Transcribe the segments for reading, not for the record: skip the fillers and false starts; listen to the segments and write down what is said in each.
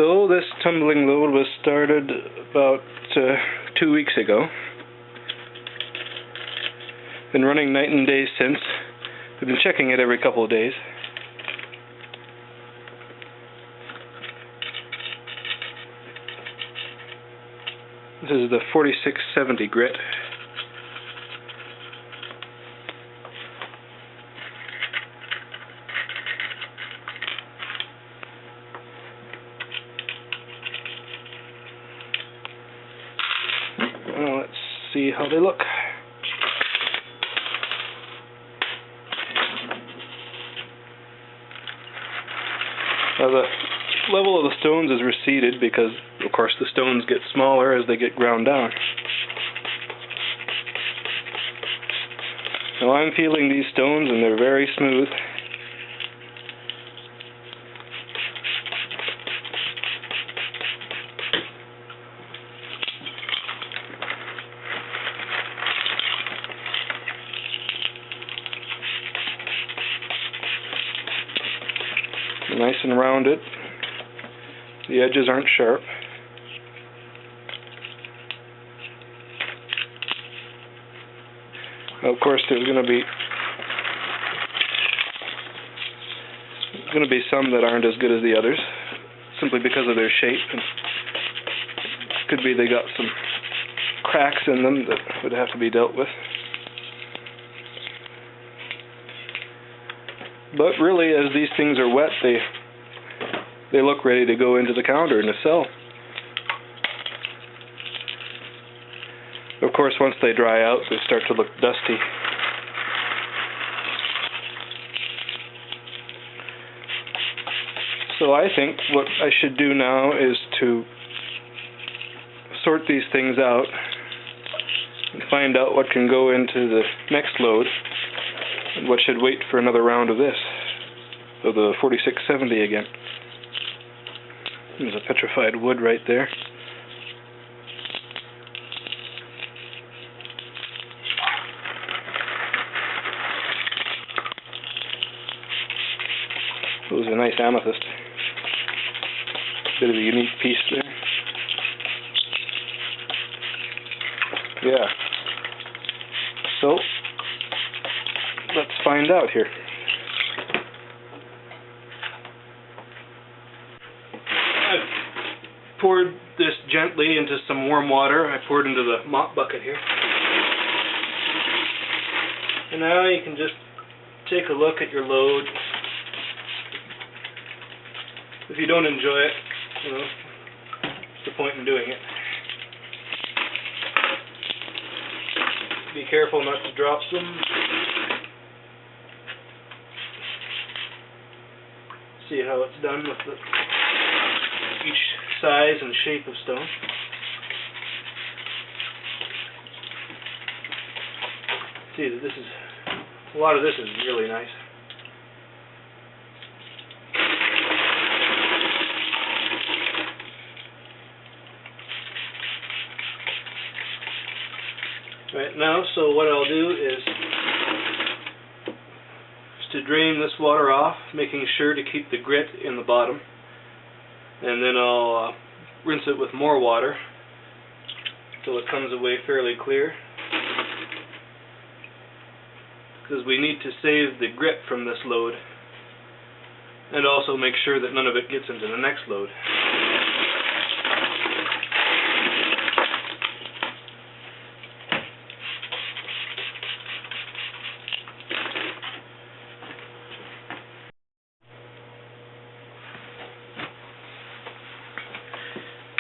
So this tumbling load was started about 2 weeks ago. Been running night and day since. We've been checking it every couple of days. This is the 4670 grit. Well, let's see how they look. Now the level of the stones is receded because, of course, the stones get smaller as they get ground down. Now I'm feeling these stones and they're very smooth. Nice and rounded. The edges aren't sharp. Now, of course, there's going to be some that aren't as good as the others, simply because of their shape. And could be they got some cracks in them that would have to be dealt with. But really, as these things are wet, they look ready to go into the counter and to sell. Of course, once they dry out, they start to look dusty. So I think what I should do now is to sort these things out and find out what can go into the next load and what should wait for another round of this, of the 4670 again. There's a petrified wood right there. It was a nice amethyst. Bit of a unique piece there. Yeah. So, let's find out here. I've poured this gently into some warm water. I poured into the mop bucket here. And now you can just take a look at your load. If you don't enjoy it, what's the point in doing it? Be careful not to drop some. See how it's done with each size and shape of stone. See that this is, a lot of this is really nice. Right now, so what I'll do is to drain this water off, making sure to keep the grit in the bottom, and then I'll rinse it with more water till it comes away fairly clear, because we need to save the grit from this load and also make sure that none of it gets into the next load.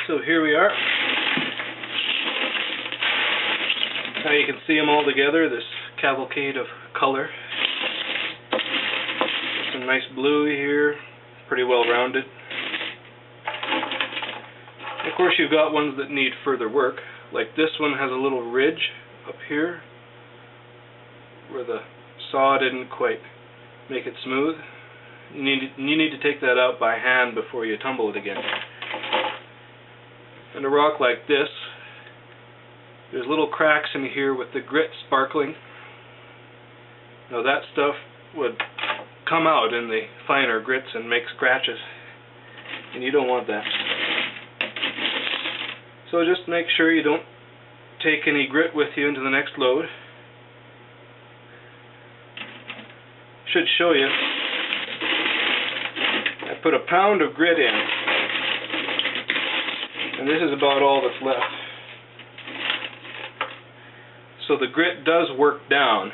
So here we are. Now you can see them all together, this cavalcade of color. Some nice blue here, pretty well rounded. Of course, you've got ones that need further work, like this one has a little ridge up here where the saw didn't quite make it smooth. You need to take that out by hand before you tumble it again. And a rock like this, there's little cracks in here with the grit sparkling. Now that stuff would come out in the finer grits and make scratches, and you don't want that. So just make sure you don't take any grit with you into the next load. Should show you. I put a pound of grit in, and this is about all that's left. So the grit does work down,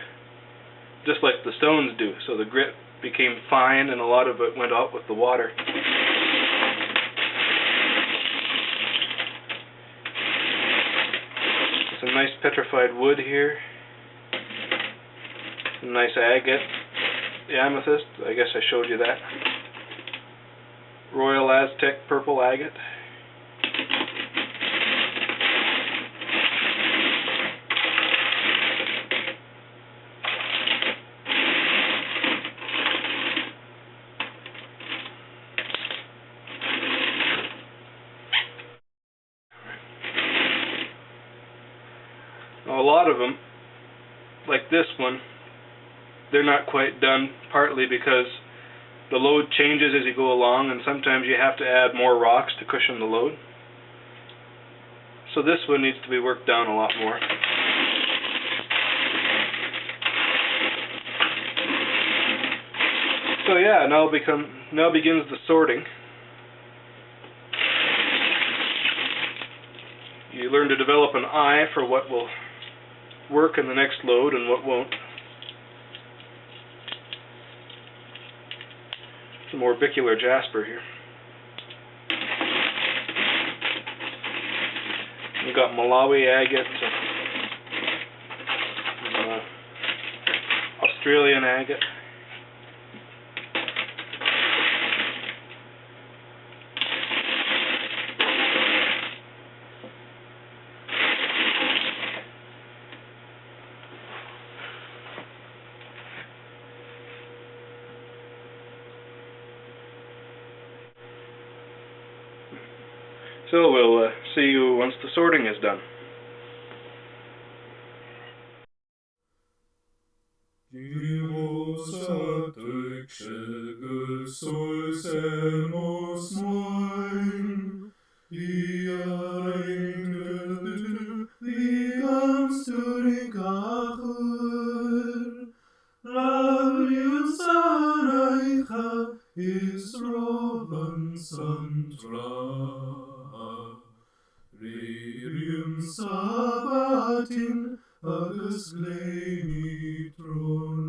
just like the stones do. So the grit became fine, and a lot of it went out with the water. Some nice petrified wood here. Some nice agate. The amethyst, I guess I showed you that. Royal Aztec purple agate. Now, a lot of them, like this one, they're not quite done, partly because the load changes as you go along, and sometimes you have to add more rocks to cushion the load. So this one needs to be worked down a lot more. So yeah, now begins the sorting. You learn to develop an eye for what will work in the next load and what won't. Some orbicular jasper here. We've got Malawi agate, Australian agate. So we'll see you once the sorting is done. Ririum sabatin agus gleni tron